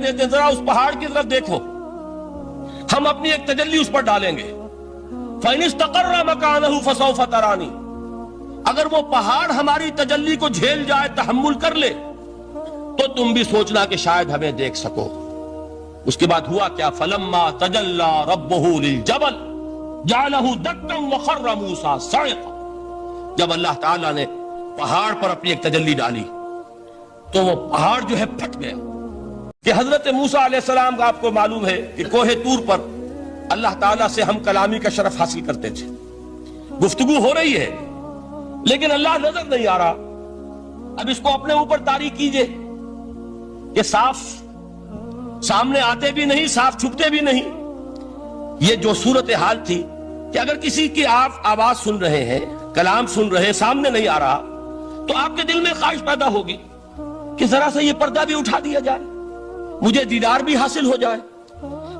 دیتے ہیں، ذرا اس پہاڑ کی طرف دیکھو، ہم اپنی ایک تجلی اس پر ڈالیں گے، فَإِنِ اسْتَقَرَّ مَكَانَهُ فَسَوْفَ تَرَانِي، اگر وہ پہاڑ ہماری تجلی کو جھیل جائے، تحمل کر لے، تو تم بھی سوچنا کہ شاید ہمیں دیکھ سکو۔ اس کے بعد ہوا کیا؟ فَلَمَّا تَجَلَّى رَبُّهُ لِلْجَبَلِ جَعَلَهُ دَكًّا وَخَرَّ مُوسَىٰ صَعِقًا، جب اللہ تعالیٰ نے پہاڑ پر اپنی ایک تجلی ڈالی تو وہ پہاڑ جو ہے پھٹ گیا۔ کہ حضرت موسیٰ علیہ السلام کا آپ کو معلوم ہے کہ کوہ طور پر اللہ تعالیٰ سے ہم کلامی کا شرف حاصل کرتے تھے، گفتگو ہو رہی ہے لیکن اللہ نظر نہیں آ رہا۔ اب اس کو اپنے اوپر طاری کیجئے کہ صاف سامنے آتے بھی نہیں، صاف چھپتے بھی نہیں۔ یہ جو صورتحال تھی کہ اگر کسی کی آپ آواز سن رہے ہیں، کلام سن رہے ہیں، سامنے نہیں آ رہا، تو آپ کے دل میں خواہش پیدا ہوگی کہ ذرا سا یہ پردہ بھی اٹھا دیا جائے، مجھے دیدار بھی حاصل ہو جائے۔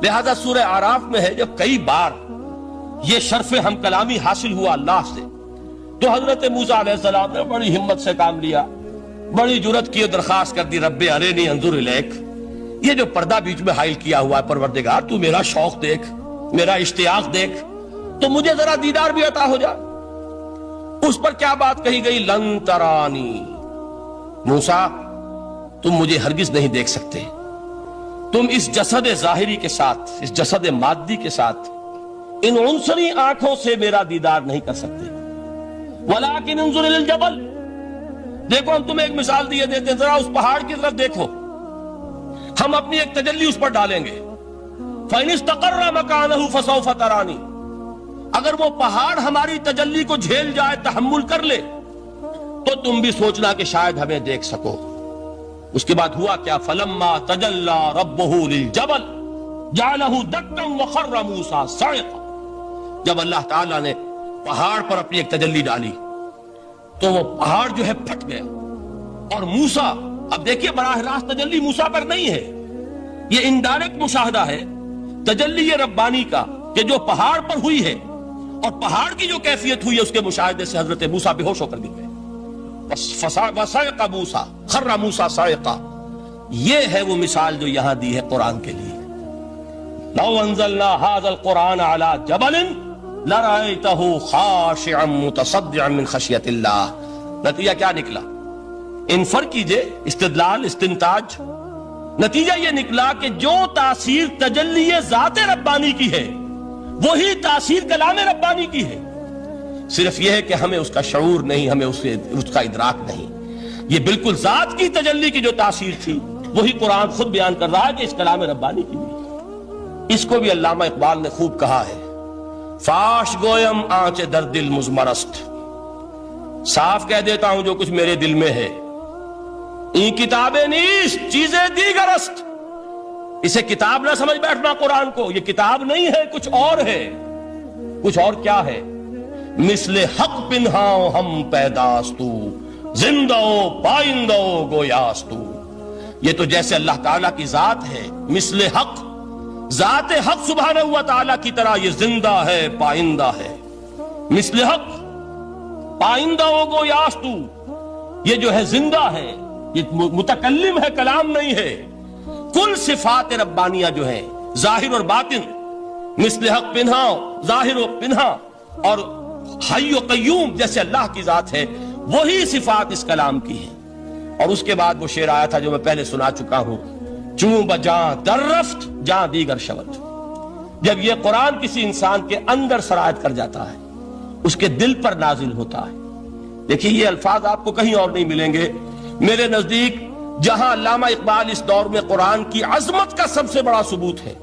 لہذا سورہ اعراف میں ہے جب کئی بار یہ شرف ہم کلامی حاصل ہوا اللہ سے، تو حضرت موسیٰ علیہ السلام نے بڑی ہمت سے کام لیا، بڑی جرت کی، درخواست کر دی، رب ارنی انظر الیک، یہ جو پردہ بیچ میں حائل کیا ہوا ہے پروردگار، تو میرا شوق دیکھ، میرا اشتیاق دیکھ، تو مجھے ذرا دیدار بھی عطا ہو جائے۔ اس پر کیا بات کہی گئی؟ لن ترانی، موسیٰ تم مجھے ہرگز نہیں دیکھ سکتے، تم اس جسد ظاہری کے ساتھ، اس جسد مادی کے ساتھ، ان عنصری آنکھوں سے میرا دیدار نہیں کر سکتے۔ ولیکن انظر الی الجبل، دیکھو ہم تمہیں ایک مثال دیے دیتے ہیں، ذرا اس پہاڑ کی طرف دیکھو، ہم اپنی ایک تجلی اس پر ڈالیں گے، فَإِنِ اسْتَقَرَّ مَكَانَهُ فَسَوْفَ تَرَانِي، اگر وہ پہاڑ ہماری تجلی کو جھیل جائے، تحمل کر لے، تو تم بھی سوچنا کہ شاید ہمیں دیکھ سکو۔ اس کے بعد ہوا کیا؟ فَلَمَّا تَجَلَّى رَبُّهُ لِلْجَبَلِ جَعَلَهُ دَكًّا وَخَرَّ مُوسَىٰ صَعِقًا، جب اللہ تعالیٰ نے پہاڑ پر اپنی ایک تجلی ڈالی تو وہ پہاڑ جو ہے پھٹ گیا۔ اور موسیٰ، اب دیکھیے براہ راست تجلی موسیٰ پر نہیں ہے، یہ انڈائریکٹ مشاہدہ ہے تجلی ربانی کا، کہ جو پہاڑ پر ہوئی ہے اور پہاڑ کی جو کیفیت ہوئی ہے، اس کے مشاہدے سے حضرت موسیٰ بے ہوش ہو کر گر گئے۔ وَصَعِقَ مُوسَىٰ خَرَّ مُوسَىٰ صَعِقًا، یہ ہے وہ مثال جو یہاں دی ہے قرآن کے لیے۔ لَوْ أَنزَلْنَا هَذَا الْقُرْآنَ عَلَىٰ جَبَلٍ لَرَأَيْتَهُ خَاشِعًا مُتَصَدِّعًا مِنْ خَشْيَةِ اللَّهِ، نتیجہ کیا نکلا؟ انفر کیجئے، استدلال، استنتاج، نتیجہ یہ نکلا کہ جو تاثیر تجلی ذات ربانی کی ہے وہی تاثیر کلام ربانی کی ہے، صرف یہ ہے کہ ہمیں اس کا شعور نہیں، ہمیں اس کا ادراک نہیں۔ یہ بالکل ذات کی تجلی کی جو تاثیر تھی وہی قرآن خود بیان کر رہا ہے کہ اس کلام ربانی کی بھی۔ اس کو بھی علامہ اقبال نے خوب کہا ہے، فاش گویم آنچ در دل مزمرست، صاف کہہ دیتا ہوں جو کچھ میرے دل میں ہے، این کتابیں نیست چیزیں دیگر است، اسے کتاب نہ سمجھ بیٹھنا قرآن کو، یہ کتاب نہیں ہے، کچھ اور ہے۔ کچھ اور کیا ہے؟ مثل حق پنہاں ہم پیداستو، زندہ پائندہ گویاستو، یہ تو جیسے اللہ تعالیٰ کی ذات ہے، مثل حق، ذات حق سبحانہ و تعالیٰ کی طرح یہ زندہ ہے، پائندہ ہے۔ مثل حق، پائندہ گویاستو، یہ جو ہے زندہ ہے، یہ متکلم ہے، کلام نہیں ہے۔ کل صفات ربانیہ جو ہیں ظاہر اور باطن، مثل حق پنہا، ظاہر و پنہا، اور حی و قیوم جیسے اللہ کی ذات ہے، وہی صفات اس کلام کی ہیں۔ اور اس کے بعد وہ شعر آیا تھا جو میں پہلے سنا چکا ہوں، چون بجاں در رفت جاں دیگر شود، جب یہ قرآن کسی انسان کے اندر سرایت کر جاتا ہے، اس کے دل پر نازل ہوتا ہے۔ دیکھیے یہ الفاظ آپ کو کہیں اور نہیں ملیں گے۔ میرے نزدیک جہاں علامہ اقبال اس دور میں قرآن کی عظمت کا سب سے بڑا ثبوت ہے،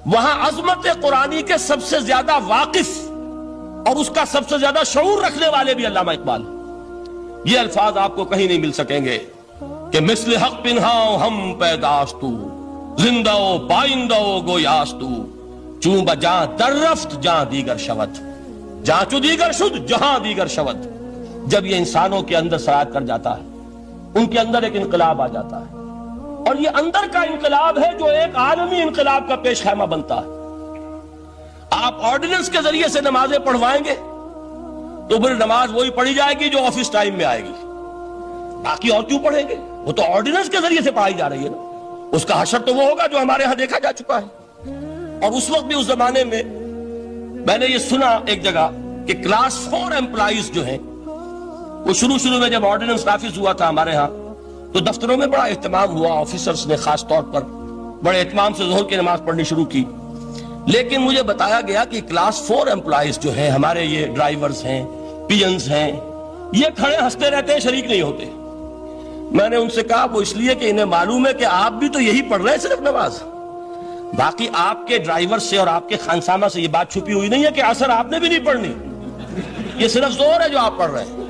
وہاں عظمت قرآنی کے سب سے زیادہ واقف اور اس کا سب سے زیادہ شعور رکھنے والے بھی علامہ اقبال۔ یہ الفاظ آپ کو کہیں نہیں مل سکیں گے کہ مثل حق پنہاں ہم پیداستو، زندہ و پائندہ گویاستو، چون بجاں در رفت جہاں دیگر شود، جہاں چو دیگر شد جہاں دیگر شود۔ جب یہ انسانوں کے اندر سرایت کر جاتا ہے، ان کے اندر ایک انقلاب آ جاتا ہے، اور یہ اندر کا انقلاب ہے جو ایک عالمی انقلاب کا پیش خیمہ بنتا ہے۔ آپ آرڈیننس کے ذریعے سے نمازیں پڑھوائیں گے تو پھر نماز وہی پڑھی جائے گی جو آفس ٹائم میں آئے گی، باقی اور کیوں پڑھیں گے؟ وہ تو آرڈیننس کے ذریعے سے پڑھائی جا رہی ہے نا۔ اس کا حشر تو وہ ہوگا جو ہمارے ہاں دیکھا جا چکا ہے. اور اس وقت بھی اس زمانے میں نے یہ سنا ایک جگہ کہ کلاس 4 امپلائیز جو ہیں وہ شروع میں جب آرڈیننس نافذ ہوا تھا ہمارے ہاں تو دفتروں میں بڑا اہتمام ہوا, آفیسرز نے خاص طور پر بڑے اہتمام سے ظہر کی نماز پڑھنی شروع کی. لیکن مجھے بتایا گیا کہ کلاس 4 امپلائیز جو ہیں ہمارے, یہ ڈرائیورز ہیں, پیئنز ہیں, یہ کھڑے ہنستے رہتے ہیں, شریک نہیں ہوتے. میں نے ان سے کہا وہ اس لیے کہ انہیں معلوم ہے کہ آپ بھی تو یہی پڑھ رہے ہیں صرف نماز, باقی آپ کے ڈرائیور سے اور آپ کے خانسامہ سے یہ بات چھپی ہوئی نہیں ہے کہ عصر آپ نے بھی نہیں پڑھنی, یہ صرف زور ہے جو آپ پڑھ رہے ہیں.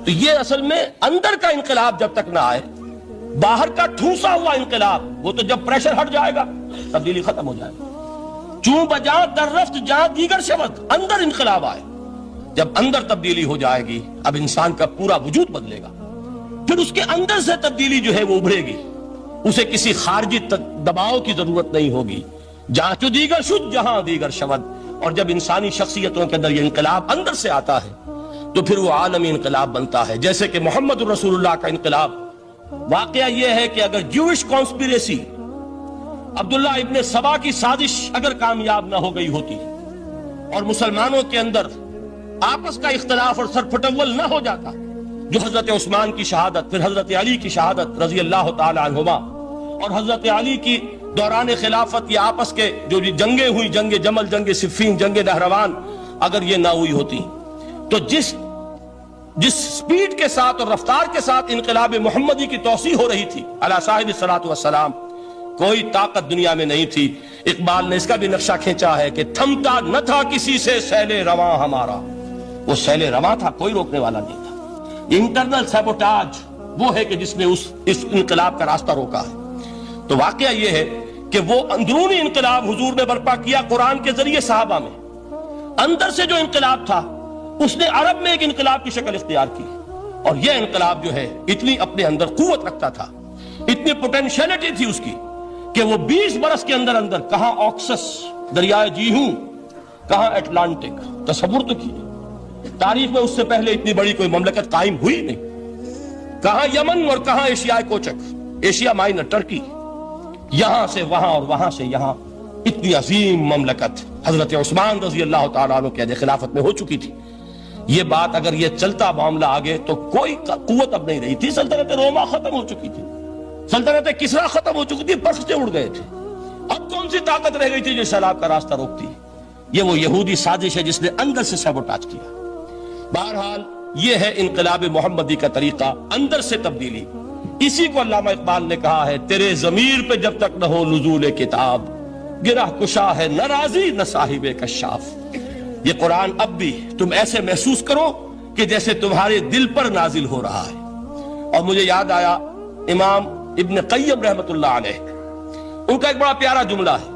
تو یہ اصل میں اندر کا انقلاب جب تک نہ آئے, باہر کا ٹھوسا ہوا انقلاب وہ تو جب پریشر ہٹ جائے گا تبدیلی ختم ہو جائے گا. چون بجاں در رفت جہاں دیگر شود, اندر انقلاب آئے, جب اندر تبدیلی ہو جائے گی اب انسان کا پورا وجود بدلے گا, پھر اس کے اندر سے تبدیلی جو ہے وہ ابھرے گی, اسے کسی خارجی دباؤ کی ضرورت نہیں ہوگی. جہاں چو دیگر شد جہاں دیگر شود. اور جب انسانی شخصیتوں کے اندر یہ انقلاب اندر سے آتا ہے تو پھر وہ عالمی انقلاب بنتا ہے, جیسے کہ محمد رسول اللہ کا انقلاب. واقعہ یہ ہے کہ اگر جوش کانسپیریسی, عبداللہ ابن سبا کی سازش اگر کامیاب نہ ہو گئی ہوتی اور مسلمانوں کے اندر آپس کا اختلاف اور سرپٹول نہ ہو جاتا, جو حضرت عثمان کی شہادت, پھر حضرت علی کی شہادت رضی اللہ تعالی عنہما, اور حضرت علی کی دوران خلافت یہ آپس کے جو جنگیں ہوئی, جنگ جمل, جنگ صفین, جنگ نہروان, اگر یہ نہ ہوئی ہوتی تو جس سپیڈ کے ساتھ اور رفتار کے ساتھ انقلاب محمدی کی توسیع ہو رہی تھی علی صاحب الصلاۃ والسلام, کوئی طاقت دنیا میں نہیں تھی. اقبال نے اس کا بھی نقشہ کھینچا ہے کہ تھمتا نہ تھا کسی سے سیل رواں ہمارا, وہ سیل رواں تھا, کوئی روکنے والا نہیں تھا. انٹرنل سیبوٹاج وہ ہے کہ جس نے اس انقلاب کا راستہ روکا ہے. تو واقعہ یہ ہے کہ وہ اندرونی انقلاب حضور نے برپا کیا قرآن کے ذریعے صحابہ میں. اندر سے جو انقلاب تھا اس نے عرب میں ایک انقلاب کی شکل اختیار کی, اور یہ انقلاب جو ہے اتنی اپنے اندر قوت رکھتا تھا, اتنی پوٹینشیلٹی تھی اس کی کہ وہ 20 برس کے اندر کہاں آکسس دریائے جیہوں, کہاں اٹلانٹک, تصور تو کیجیے تاریخ میں اس سے پہلے اتنی بڑی کوئی مملکت قائم ہوئی نہیں. کہاں یمن اور کہاں ایشیا کوچک, ایشیا مائنر ٹرکی, یہاں سے وہاں اور وہاں سے یہاں, اتنی عظیم مملکت حضرت عثمان رضی اللہ تعالیٰ عنہ کے خلافت میں ہو چکی تھی. یہ بات اگر یہ چلتا معاملہ آگے تو کوئی قوت اب نہیں رہی تھی. سلطنت روما ختم ہو چکی تھی, سلطنت کسرا ختم ہو چکی تھی, پرختے اڑ گئے تھے. اب کون سی طاقت رہ گئی تھی جو سیلاب کا راستہ روکتی؟ یہ وہ یہودی سازش ہے جس نے اندر سے سیبوٹاج کیا. بہرحال یہ ہے انقلاب محمدی کا طریقہ, اندر سے تبدیلی. اسی کو علامہ اقبال نے کہا ہے, تیرے ضمیر پہ جب تک نہ ہو نزول کتاب, گرہ کشا ہے نہ راضی نہ صاحب کشاف. یہ قرآن اب بھی تم ایسے محسوس کرو کہ جیسے تمہارے دل پر نازل ہو رہا ہے. اور مجھے یاد آیا امام ابن قیم رحمت اللہ علیہ, ان کا ایک بڑا پیارا جملہ ہے.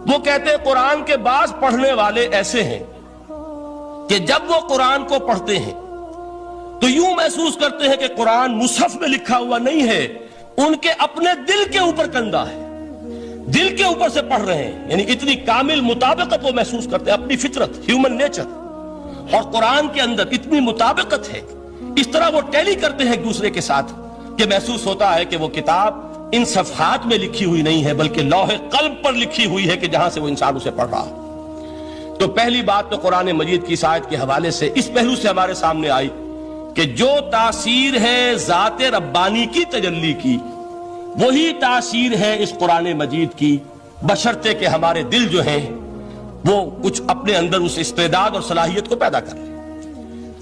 وہ کہتے ہیں قرآن کے بعض پڑھنے والے ایسے ہیں کہ جب وہ قرآن کو پڑھتے ہیں تو یوں محسوس کرتے ہیں کہ قرآن مصحف میں لکھا ہوا نہیں ہے, ان کے اپنے دل کے اوپر کندہ ہے, دل کے اوپر سے پڑھ رہے ہیں. یعنی اتنی کامل مطابقت وہ محسوس کرتے ہیں, اپنی فطرت, ہیومن نیچر اور قرآن کے اندر اتنی مطابقت ہے. اس طرح وہ ٹیلی کرتے ہیں ایک دوسرے کے ساتھ کہ محسوس ہوتا ہے کہ وہ کتاب ان صفحات میں لکھی ہوئی نہیں ہے بلکہ لوح قلب پر لکھی ہوئی ہے کہ جہاں سے وہ انسان اسے پڑھ رہا ہے. تو پہلی بات تو قرآن مجید کی اس آیت کے حوالے سے اس پہلو سے ہمارے سامنے آئی کہ جو تاثیر ہے ذات ربانی کی تجلی کی, وہی تاثیر ہے اس قرآن مجید کی, بشرطے کہ ہمارے دل جو ہیں وہ کچھ اپنے اندر اس استعداد اور صلاحیت کو پیدا کر لیں.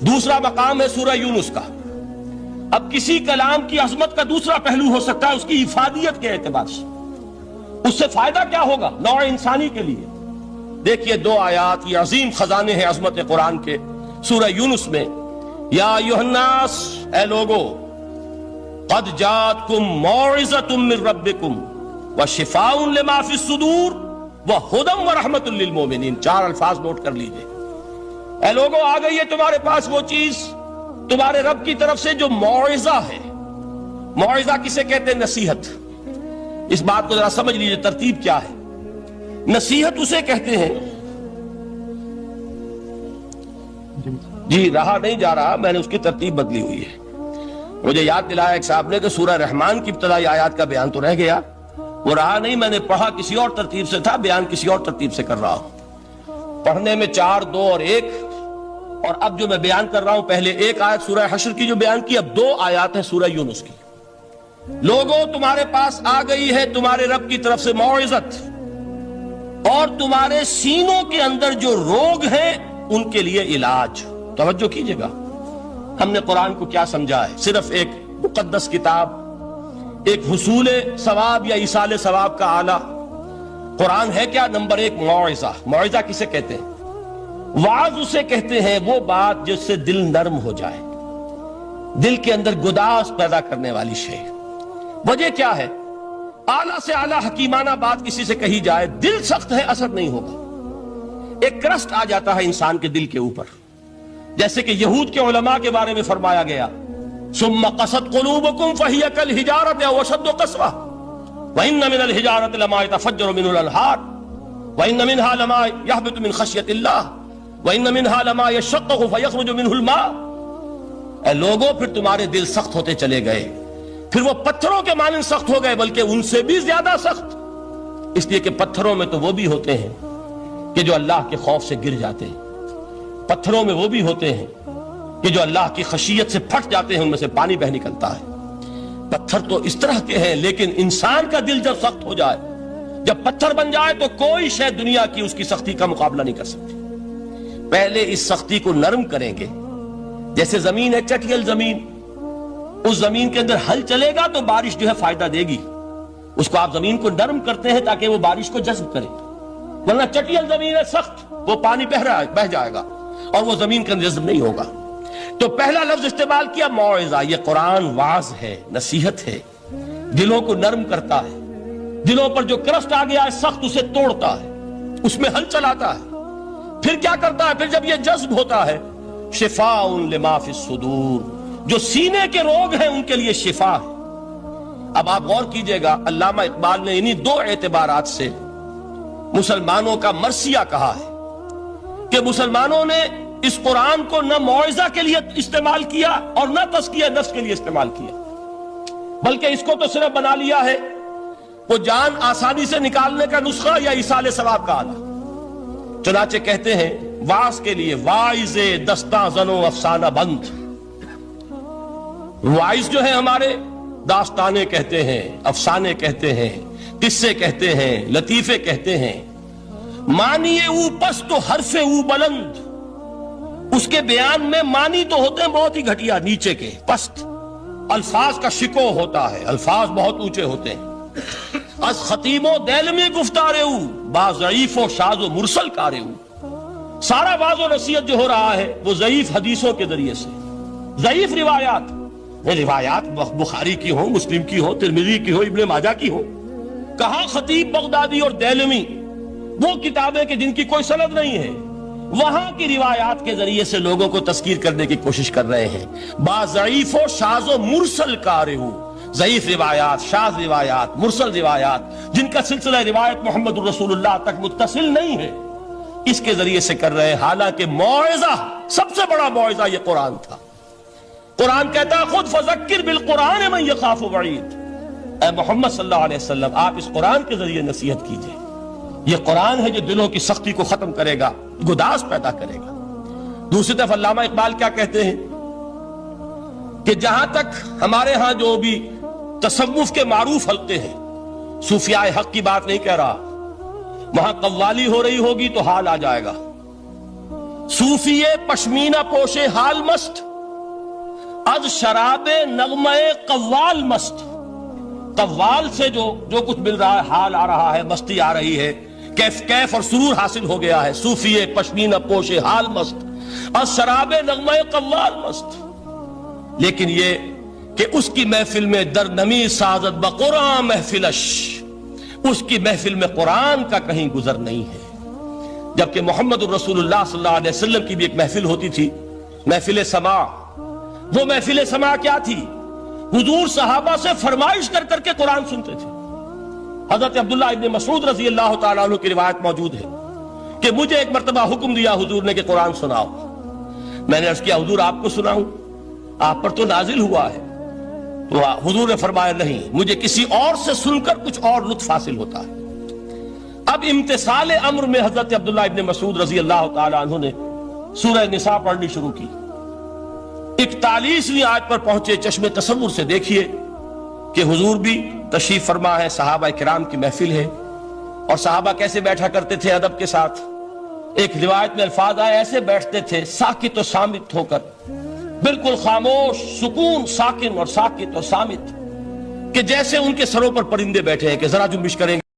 دوسرا مقام ہے سورہ یونس کا. اب کسی کلام کی عظمت کا دوسرا پہلو ہو سکتا ہے اس کی افادیت کے اعتبار سے, اس سے فائدہ کیا ہوگا نوع انسانی کے لیے. دیکھیے 2 آیات, یہ عظیم خزانے ہیں عظمت قرآن کے. سورہ یونس میں یا ایھا الناس, اے لوگو, قد جاءتکم موعظۃ من ربکم وشفاء لما فی الصدور وہدی ورحمۃ للمؤمنین. 4 الفاظ نوٹ کر لیجئے. اے لوگو, آ گئی ہے تمہارے پاس وہ چیز تمہارے رب کی طرف سے جو موعظہ ہے. موعظہ کسے کہتے ہیں؟ نصیحت. اس بات کو ذرا سمجھ لیجئے ترتیب کیا ہے. نصیحت اسے کہتے ہیں, جی رہا نہیں جا رہا, میں نے اس کی ترتیب بدلی ہوئی ہے. مجھے یاد دلایا ایک صاحب نے کہ سورہ رحمان کی ابتدائی آیات کا بیان تو رہ گیا, وہ رہا نہیں، میں نے پڑھا کسی اور ترتیب سے تھا، بیان کسی اور ترتیب سے کر رہا ہوں۔ پڑھنے میں 4، 2 اور 1، اور اب جو میں بیان کر رہا ہوں پہلے 1 آیت سورہ حشر کی جو بیان کی، اب 2 آیات ہیں سورہ یونس کی۔ لوگوں تمہارے پاس آ گئی ہے تمہارے رب کی طرف سے موعظت، اور تمہارے سینوں کے اندر جو روگ ہیں ان کے لیے علاج۔ توجہ کیجئے گا، ہم نے قرآن کو کیا سمجھا ہے؟ صرف ایک مقدس کتاب، ایک حصول ثواب یا ایصال ثواب کا آلہ۔ قرآن ہے کیا؟ نمبر 1 موعظہ۔ موعظہ کسے کہتے ہیں؟ وعظ اسے کہتے ہیں وہ بات جس سے دل نرم ہو جائے، دل کے اندر گداز پیدا کرنے والی شے۔ وجہ کیا ہے؟ اعلیٰ سے اعلیٰ حکیمانہ بات کسی سے کہی جائے، دل سخت ہے، اثر نہیں ہوگا، ایک کرسٹ آ جاتا ہے انسان کے دل کے اوپر۔ جیسے کہ یہود کے علماء کے بارے میں فرمایا گیا، ثم قست قلوبکم فہی کالحجارۃ او اشد قسوۃ وان من الحجارۃ لما يتفجر منه الانہار وان منها لما يهبط من خشیۃ اللہ وان منها لما يشقق فيخرج منه الماء۔ اے لوگوں، پھر تمہارے دل سخت ہوتے چلے گئے، پھر وہ پتھروں کے مانند سخت ہو گئے، بلکہ ان سے بھی زیادہ سخت، اس لیے کہ پتھروں میں تو وہ بھی ہوتے ہیں کہ جو اللہ کے خوف سے گر جاتے ہیں، پتھروں میں وہ بھی ہوتے ہیں کہ جو اللہ کی خشیت سے پھٹ جاتے ہیں، ان میں سے پانی بہ نکلتا ہے۔ پتھر تو اس طرح کے ہیں، لیکن انسان کا دل جب سخت ہو جائے، جب پتھر بن جائے، تو کوئی شے دنیا کی اس کی سختی کا مقابلہ نہیں کر سکتی۔ پہلے اس سختی کو نرم کریں گے، جیسے زمین ہے چٹیل زمین، اس زمین کے اندر ہل چلے گا تو بارش جو ہے فائدہ دے گی، اس کو آپ زمین کو نرم کرتے ہیں تاکہ وہ بارش کو جذب کرے، ورنہ چٹیل زمین ہے سخت، وہ پانی بہ جائے گا اور وہ زمین کا جذب نہیں ہوگا۔ تو پہلا لفظ استعمال کیا موعظہ۔ یہ قرآن واعظ ہے، نصیحت ہے، دلوں کو نرم کرتا ہے، دلوں پر جو کرسٹ آ گیا ہے سخت اسے توڑتا ہے، اس میں ہل چلاتا ہے۔ پھر کیا کرتا ہے؟ پھر جب یہ جذب ہوتا ہے، شفاء لما فی الصدور، جو سینے کے روگ ہیں ان کے لیے شفا ہے۔ اب آپ غور کیجئے گا، علامہ اقبال نے انہی 2 اعتبارات سے مسلمانوں کا مرثیہ کہا ہے کہ مسلمانوں نے اس قرآن کو نہ موعظہ کے لیے استعمال کیا اور نہ تزکیہ نفس کے لیے استعمال کیا، بلکہ اس کو تو صرف بنا لیا ہے وہ جان آسانی سے نکالنے کا نسخہ یا ایصال ثواب کا آلہ۔ چنانچہ کہتے ہیں واعظ کے لیے واعظ دستاں زنو افسانہ بند۔ واعظ جو ہے ہمارے داستانے کہتے ہیں، افسانے کہتے ہیں، قصے کہتے ہیں، لطیفے کہتے ہیں۔ معنی او پست و حرف او بلند، اس کے بیان میں معنی تو ہوتے ہیں بہت ہی گھٹیا، نیچے کے، پست، الفاظ کا شکو ہوتا ہے، الفاظ بہت اونچے ہوتے ہیں۔ از خطیب و دیلمی گفتارے او با ضعیف و شاذ و مرسل کارے او۔ سارا واعظ و نصیحت جو ہو رہا ہے وہ ضعیف حدیثوں کے ذریعے سے، ضعیف روایات بخاری کی ہو، مسلم کی ہو، ترمذی کی ہو، ابن ماجہ کی ہو۔ کہاں خطیب بغدادی اور دیلمی، وہ کتابیں کہ جن کی کوئی سند نہیں ہے، وہاں کی روایات کے ذریعے سے لوگوں کو تذکیر کرنے کی کوشش کر رہے ہیں۔ با ضعیف و شاذ و مرسل کارہو، ضعیف روایات، شاذ روایات، مرسل روایات، جن کا سلسلہ روایت محمد الرسول اللہ تک متصل نہیں ہے، اس کے ذریعے سے کر رہے ہیں۔ حالانکہ موعظہ، سب سے بڑا موعظہ یہ قرآن تھا۔ قرآن کہتا ہے خود فذکر بالقرآن من یخاف وعید۔ اے محمد صلی اللہ علیہ وسلم، آپ اس قرآن کے ذریعے نصیحت کیجئے۔ یہ قرآن ہے جو دلوں کی سختی کو ختم کرے گا، گداز پیدا کرے گا۔ دوسری طرف علامہ اقبال کیا کہتے ہیں کہ جہاں تک ہمارے ہاں جو بھی تصوف کے معروف حلقے ہیں، صوفیاء حق کی بات نہیں کہہ رہا، وہاں قوالی ہو رہی ہوگی تو حال آ جائے گا۔ صوفی پشمینہ پوشے حال مست، از شراب نغمہ قوال مست۔ قوال سے جو کچھ مل رہا ہے، حال آ رہا ہے، مستی آ رہی ہے، کیف اور سرور حاصل ہو گیا ہے۔ صوفی پشمینہ پوشے حال مست، از شراب نغمہ قوال مست۔ لیکن یہ کہ اس کی محفل میں در نمی سازت بقرآن محفلش، اس کی محفل میں قرآن کا کہیں گزر نہیں ہے۔ جبکہ محمد الرسول اللہ صلی اللہ علیہ وسلم کی بھی ایک محفل ہوتی تھی، محفل سماع۔ وہ محفل سماع کیا تھی؟ حضور صحابہ سے فرمائش کر کر کے قرآن سنتے تھے۔ حضرت عبداللہ ابن مسعود رضی اللہ تعالیٰ عنہ کی روایت موجود ہے کہ مجھے ایک مرتبہ حکم دیا حضور نے کہ قرآن سناؤ۔ میں نے عرض کیا حضور آپ کو سناؤں؟ آپ پر تو نازل ہوا ہے۔ تو حضور نے فرمایا نہیں، مجھے کسی اور سے سن کر کچھ اور لطف حاصل ہوتا ہے۔ اب امتثال امر میں حضرت عبداللہ ابن مسعود رضی اللہ تعالی عنہ نے سورہ نساء پڑھنی شروع کی۔ 41ویں آیت پر پہنچے، چشم تصور سے دیکھیے کہ حضور بھی تشریف فرما ہے، صحابہ کرام کی محفل ہے، اور صحابہ کیسے بیٹھا کرتے تھے ادب کے ساتھ۔ ایک روایت میں الفاظ آئے، ایسے بیٹھتے تھے ساکت و صامت ہو کر، بالکل خاموش، سکون، ساکن اور ساکت اور صامت، کہ جیسے ان کے سروں پر پرندے بیٹھے ہیں کہ ذرا جنبش کریں گے